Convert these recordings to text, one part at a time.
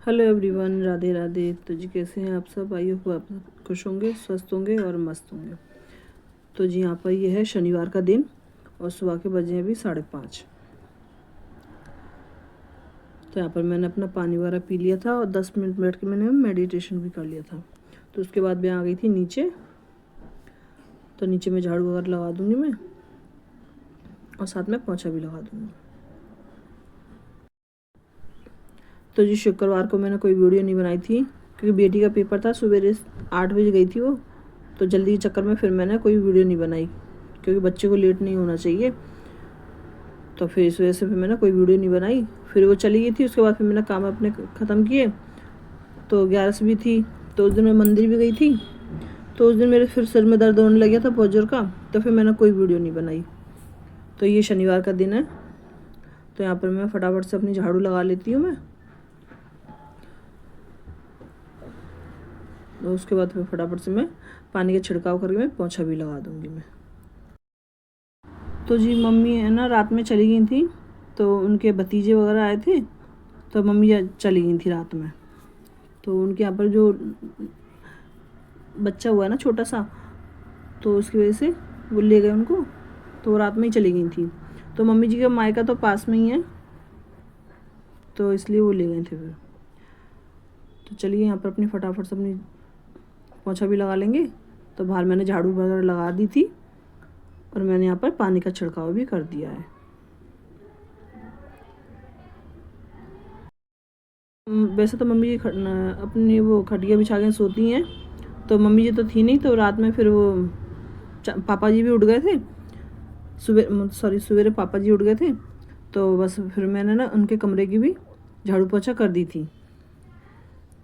Hello everyone, Radhe Radhe. तो जी कैसे हैं आप सब? आई होप आप खुश होंगे, स्वस्थ होंगे और मस्त होंगे। तो जी यहाँ पर ये है शनिवार का दिन और सुबह के बजे हैं अभी 5:30। तो यहाँ पर मैंने अपना पानी वगैरह पी लिया था और 10 मिनट बैठ के मैंने मेडिटेशन भी कर लिया था। तो उसके बाद मैं आ गई थी नीचे। तो नीचे में झाड़ू वगैरह लगा दूँगी मैं और साथ में पोंछा भी लगा दूँगी। तो जी शुक्रवार को मैंने कोई वीडियो नहीं बनाई थी क्योंकि बेटी का पेपर था, सवेरे 8 बजे गई थी वो। तो जल्दी के चक्कर में फिर मैंने कोई वीडियो नहीं बनाई क्योंकि बच्चे को लेट नहीं होना चाहिए। तो फिर इस वजह से फिर मैंने कोई वीडियो नहीं बनाई। फिर वो चली गई थी, उसके बाद फिर मैंने काम अपने ख़त्म किए। तो 11 भी थी। तो उस दिन मैं मंदिर भी गई थी। तो उस दिन मेरे फिर सिर में दर्द होने लग गया था बहुत जोर का। तो फिर मैंने कोई वीडियो नहीं बनाई। तो ये शनिवार का दिन है। तो यहाँ पर मैं फटाफट से अपनी झाड़ू लगा लेती हूँ मैं। तो उसके बाद फिर फटाफट से मैं पानी का छिड़काव करके मैं पोंछा भी लगा दूँगी मैं। तो जी मम्मी है ना, रात में चली गई थी। तो उनके भतीजे वगैरह आए थे। तो मम्मी चली गई थी रात में। तो उनके यहाँ पर जो बच्चा हुआ है ना छोटा सा, तो उसकी वजह से वो ले गए उनको। तो वो रात में ही चली गई थी। तो मम्मी जी का मायका तो पास में ही है, तो इसलिए वो ले गए थे फिर। तो चलिए यहाँ पर अपनी फटाफट से अपनी पोंछा भी लगा लेंगे। तो बाहर मैंने झाड़ू वगैरह लगा दी थी और मैंने यहाँ पर पानी का छिड़काव भी कर दिया है। वैसे तो मम्मी जी अपनी वो खटिया बिछा के सोती हैं। तो मम्मी जी तो थी नहीं, तो रात में फिर वो पापा जी भी उठ गए थे। सवेरे पापा जी उठ गए थे। तो बस फिर मैंने ना उनके कमरे की भी झाड़ू पोछा कर दी थी।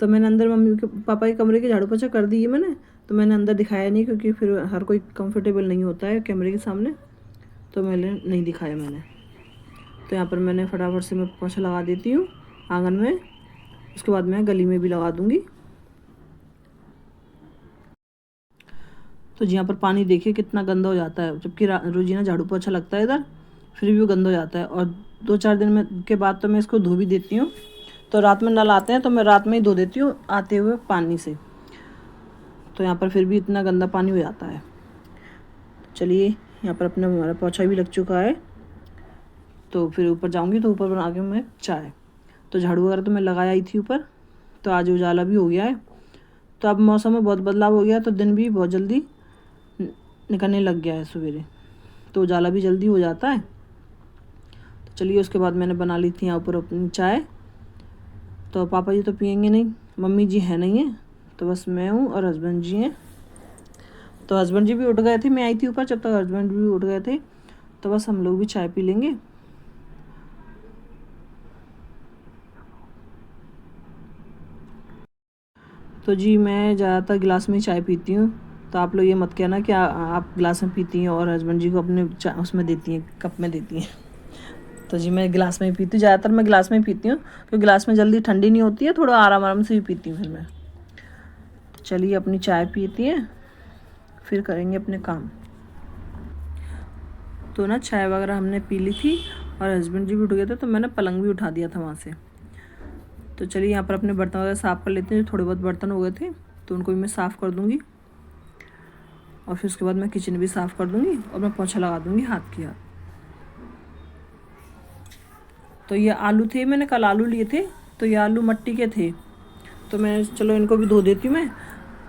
तो मैंने अंदर मम्मी के पापा के कमरे की झाड़ू पोछा कर दी है मैंने। तो मैंने अंदर दिखाया नहीं क्योंकि फिर हर कोई कंफर्टेबल नहीं होता है कैमरे के सामने। तो मैंने नहीं दिखाया मैंने। तो यहाँ पर मैंने फटाफट से मैं पोछा लगा देती हूँ आंगन में। उसके बाद मैं गली में भी लगा दूँगी। तो जी यहाँ पर पानी देखिए कितना गंदा हो जाता है, जबकि रोजीना झाड़ू पोछा लगता है इधर, फिर भी वो गंदा हो जाता है। और 2-4 दिन में के बाद तो मैं इसको धो भी देती हूँ। तो रात में नल आते हैं तो मैं रात में ही धो देती हूँ आते हुए पानी से। तो यहाँ पर फिर भी इतना गंदा पानी हो जाता है। चलिए यहाँ पर अपना हमारा पोछा भी लग चुका है। तो फिर ऊपर जाऊँगी तो ऊपर बना के मैं चाय। तो झाड़ू वगैरह तो मैं लगाया ही थी ऊपर। तो आज उजाला भी हो गया है। तो अब मौसम में बहुत बदलाव हो गया, तो दिन भी बहुत जल्दी निकलने लग गया है सवेरे। तो उजाला भी जल्दी हो जाता है। तो चलिए उसके बाद मैंने बना ली थी यहाँ ऊपर अपनी चाय। तो पापा जी तो पियेंगे नहीं, मम्मी जी है नहीं है, तो बस मैं हूँ और हस्बैंड जी हैं। तो हस्बैंड जी भी उठ गए थे, मैं आई थी ऊपर जब तक हस्बैंड भी उठ गए थे। तो बस हम लोग भी चाय पी लेंगे। तो जी मैं ज़्यादातर गिलास में ही चाय पीती हूँ। तो आप लोग ये मत कहना कि आप गिलास में पीती हैं और हस्बैंड जी को अपने उसमें देती हैं, कप में देती हैं। तो जी मैं गिलास में ही पीती हूँ, ज़्यादातर मैं गिलास में ही पीती हूँ क्योंकि गिलास में जल्दी ठंडी नहीं होती है, थोड़ा आराम आराम से भी पीती हूँ फिर मैं। तो चलिए अपनी चाय पीती हैं, फिर करेंगे अपने काम। तो ना चाय वगैरह हमने पी ली थी और हस्बैंड जी भी उठ गए थे, तो मैंने पलंग भी उठा दिया था वहाँ से। तो चलिए यहाँ पर अपने बर्तन वगैरह साफ़ कर लेते हैं। जो थोड़े बहुत बर्तन हो गए थे तो उनको भी मैं साफ़ कर दूँगी और फिर उसके बाद मैं किचन भी साफ़ कर दूँगी और मैं पोछा लगा दूँगी हाथ की हाथ। तो ये आलू थे, मैंने कल आलू लिए थे। तो ये आलू मट्टी के थे, तो मैं चलो इनको भी धो देती हूँ मैं,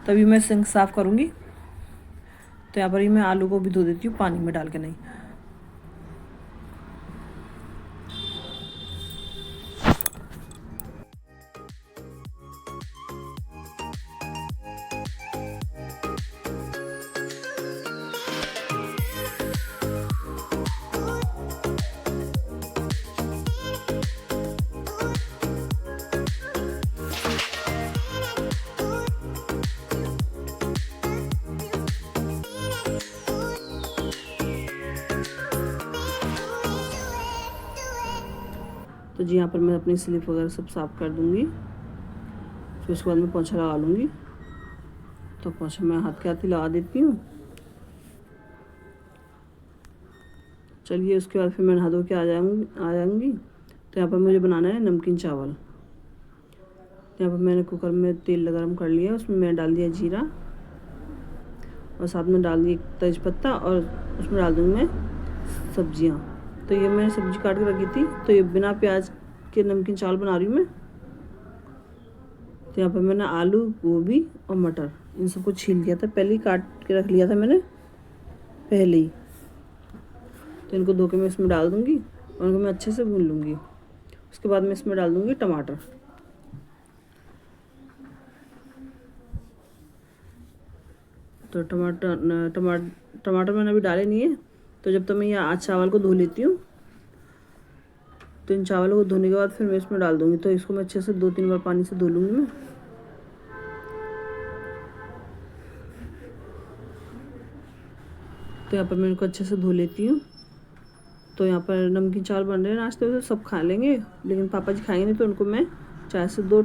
तभी मैं सिंक साफ़ करूँगी। तो यहाँ पर ही मैं आलू को भी धो देती हूँ पानी में डाल के नहीं। तो जी यहाँ पर मैं अपनी स्लिप वगैरह सब साफ़ कर दूँगी। फिर उसके बाद मैं पोछा लगा लूँगी। तो पोछा मैं हाथ के हाथ ही लगा देती हूँ। चलिए उसके बाद फिर मैं नहा धो के आ जाऊँगी। तो यहाँ पर मुझे बनाना है नमकीन चावल। यहाँ पर मैंने कुकर में तेल गरम कर लिया, उसमें मैंने डाल दिया जीरा और साथ में डाल दी तेज़पत्ता और उसमें डाल दूँगी मैं सब्जियाँ। तो ये मैंने सब्ज़ी काट के रखी थी, तो ये बिना प्याज के नमकीन चावल बना रही हूँ मैं। तो यहाँ पर मैंने आलू, गोभी और मटर इन सबको छील लिया था, पहले ही काट के रख लिया था मैंने पहले ही। तो इनको धो के मैं इसमें डाल दूँगी और इनको मैं अच्छे से भून लूँगी। उसके बाद मैं इसमें डाल दूँगी टमाटर। तो टमाटर मैंने अभी डाले नहीं है। तो जब तक मैं ये आज चावल को धो लेती हूँ, तो इन चावलों को धोने के बाद फिर मैं इसमें डाल दूँगी। तो इसको मैं अच्छे से 2-3 बार पानी से धो लूँगी मैं। तो यहाँ पर मैं इनको अच्छे से धो लेती हूँ। तो यहाँ पर नमकीन चावल बन रहे हैं नाश्ते में, सब खा लेंगे, लेकिन पापा जी खाएंगे नहीं, तो उनको मैं चाय से 2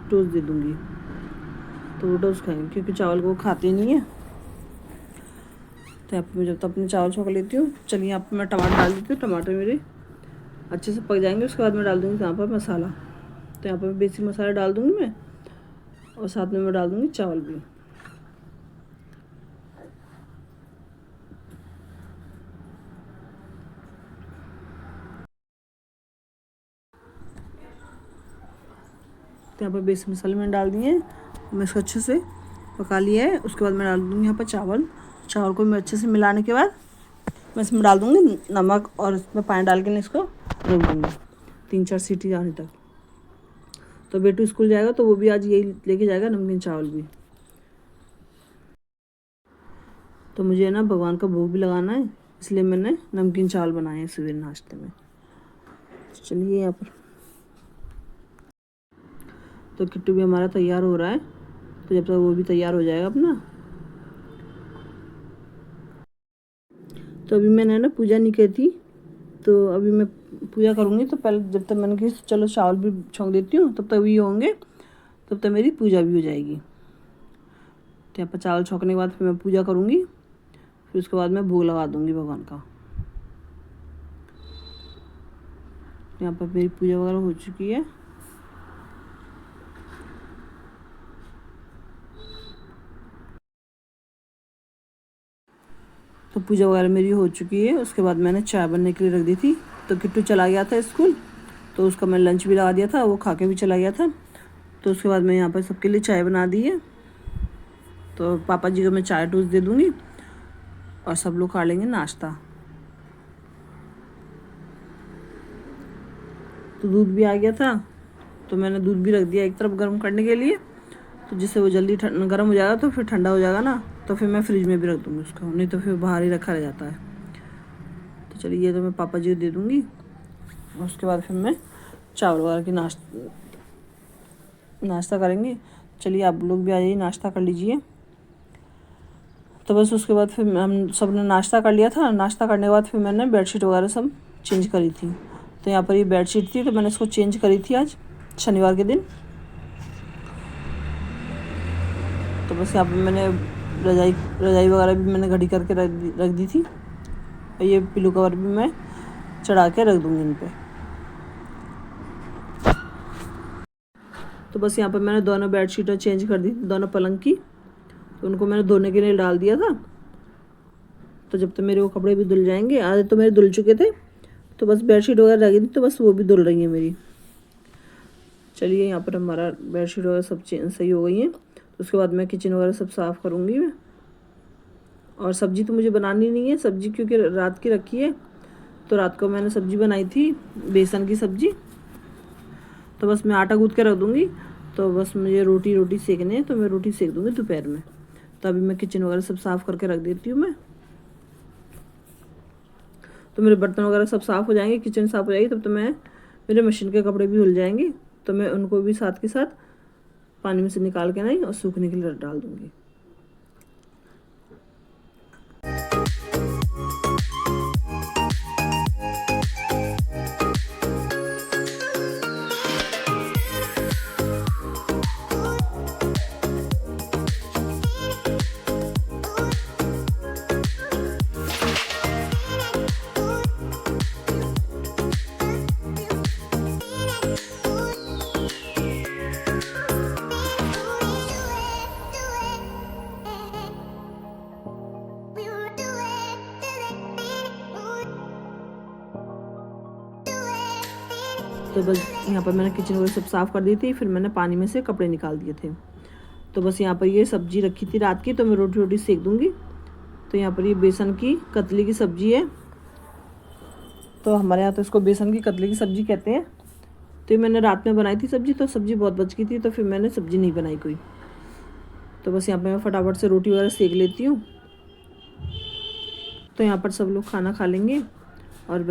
टोस्ट दे दूँगी। तो वो टोस्ट खाएंगे क्योंकि चावल को वो खाते नहीं है। तो यहाँ पर मैं जब तक अपने चावल छौंक लेती हूँ, चलिए यहाँ पर मैं टमाटर डाल देती हूँ। टमाटर मेरे अच्छे से पक जाएंगे, उसके बाद मैं डाल दूँगी यहाँ पर मसाला। तो यहाँ पर बेसिक मसाला डाल दूँगी मैं और साथ में मैं डाल दूँगी चावल भी। तो यहाँ पर बेसिक मसाले मैंने डाल दिए हैं, मैं इसको अच्छे से पका लिया है। उसके बाद मैं डाल दूँगी यहाँ पर चावल को मैं अच्छे से मिलाने के बाद मैं इसमें डाल दूँगी नमक और इसमें पानी डाल के इसको रख दूँगी 3-4 सीटी आने तक। तो बेटू स्कूल जाएगा तो वो भी आज यही लेके जाएगा, नमकीन चावल भी। तो मुझे ना भगवान का भोग भी लगाना है, इसलिए मैंने नमकीन चावल बनाए हैं सवेरे नाश्ते में। चलिए यहाँ पर तो किट्टू भी हमारा तैयार हो रहा है, तो जब तक वो भी तैयार हो जाएगा अपना। तो अभी मैंने ना पूजा नहीं की थी, तो अभी मैं पूजा करूँगी। तो पहले जब तक मैंने कहा चलो चावल भी छौंक देती हूँ, तब तक ये होंगे, तब तक मेरी पूजा भी हो जाएगी। तो यहाँ पर चावल छौंकने के बाद फिर मैं पूजा करूँगी, फिर उसके बाद मैं भोग लगा दूँगी भगवान का। यहाँ पर मेरी पूजा वगैरह हो चुकी है। तो पूजा वगैरह मेरी हो चुकी है। उसके बाद मैंने चाय बनने के लिए रख दी थी। तो किट्टू चला गया था स्कूल, तो उसका मैं लंच भी लगा दिया था, वो खा के भी चला गया था। तो उसके बाद मैं यहाँ पर सबके लिए चाय बना दी है। तो पापा जी को मैं चाय टोस्ट दे दूँगी और सब लोग खा लेंगे नाश्ता। तो दूध भी आ गया था, तो मैंने दूध भी रख दिया एक तरफ गर्म करने के लिए, तो जिससे वो जल्दी गर्म हो जाएगा, तो फिर ठंडा हो जाएगा ना, तो फिर मैं फ्रिज में भी रख दूँगी उसको, नहीं तो फिर बाहर ही रखा रह जाता है। तो चलिए ये तो मैं पापा जी को दे दूँगी। उसके बाद फिर मैं चावल वगैरह की नाश्ता करेंगे। चलिए आप लोग भी आ जाइए, नाश्ता कर लीजिए। तो बस उसके बाद फिर हम सब ने नाश्ता कर लिया था। नाश्ता करने के बाद फिर मैंने बेडशीट वगैरह सब चेंज करी थी। तो यहाँ पर ये बेडशीट थी, तो मैंने इसको चेंज करी थी आज शनिवार के दिन। तो बस यहाँ पर मैंने रजाई वगैरह भी मैंने घड़ी करके रख दी थी, और ये पिलो कवर भी मैं चढ़ा के रख दूँगी इन पर। तो बस यहाँ पर मैंने दोनों बेडशीटें चेंज कर दी, दोनों पलंग की। तो उनको मैंने धोने के लिए डाल दिया था। तो जब तक मेरे वो कपड़े भी धुल जाएंगे, आधे तो मेरे धुल चुके थे, तो बस बेडशीट वगैरह रह गई थी, तो बस वो भी धुल रही है मेरी। चलिए यहाँ पर हमारा बेडशीट वगैरह सब सही हो गई है। तो उसके बाद मैं किचन वगैरह सब साफ़ करूँगी मैं। और सब्ज़ी तो मुझे बनानी नहीं है, सब्ज़ी क्योंकि रात की रखी है। तो रात को मैंने सब्ज़ी बनाई थी, बेसन की सब्ज़ी। तो बस मैं आटा गूँथ के रख दूँगी। तो बस मुझे रोटी सेकनी है, तो मैं रोटी सेक दूँगी दोपहर में। तो अभी मैं किचन वगैरह सब साफ़ करके रख देती हूँ मैं। तो मेरे बर्तन वगैरह सब साफ़ हो जाएंगे, किचन साफ़ हो जाएगी, तब तो मेरे मशीन के कपड़े भी धुल जाएंगे। तो मैं उनको भी साथ के साथ पानी में से निकाल के नहीं और सूखने के लिए डाल दूँगी। तो बस यहाँ पर मैंने किचन वगैरह सब साफ़ कर दी थी, फिर मैंने पानी में से कपड़े निकाल दिए थे। तो बस यहाँ पर ये सब्ज़ी रखी थी रात की, तो मैं रोटी रोटी सेक दूँगी। तो यहाँ पर ये बेसन की कतली की सब्ज़ी है, तो हमारे यहाँ तो इसको बेसन की कतली की सब्ज़ी कहते हैं। तो ये मैंने रात में बनाई थी सब्ज़ी, तो सब्ज़ी बहुत बच गई थी, तो फिर मैंने सब्ज़ी नहीं बनाई कोई। तो बस यहाँ पे मैं फटाफट से रोटी वगैरह सेक लेती हूँ। तो यहाँ पर सब लोग खाना खा लेंगे और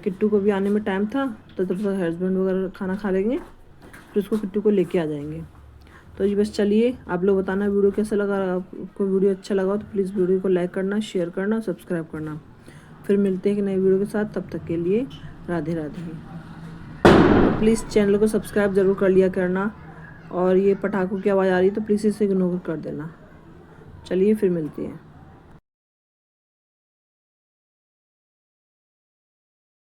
किट्टू को भी आने में टाइम था, तो तब तक हस्बैंड वगैरह खाना खा लेंगे, फिर उसको किट्टू को लेके आ जाएंगे। तो जी बस चलिए, आप लोग बताना वीडियो कैसा लगा। आपको वीडियो अच्छा लगा तो प्लीज़ वीडियो को लाइक करना, शेयर करना, सब्सक्राइब करना। फिर मिलते हैं एक नई वीडियो के साथ, तब तक के लिए राधे राधे। प्लीज़ चैनल को सब्सक्राइब ज़रूर कर लिया करना, और ये पटाखों की आवाज़ आ रही है तो प्लीज़ इसे इग्नोर कर देना। चलिए फिर मिलते हैं।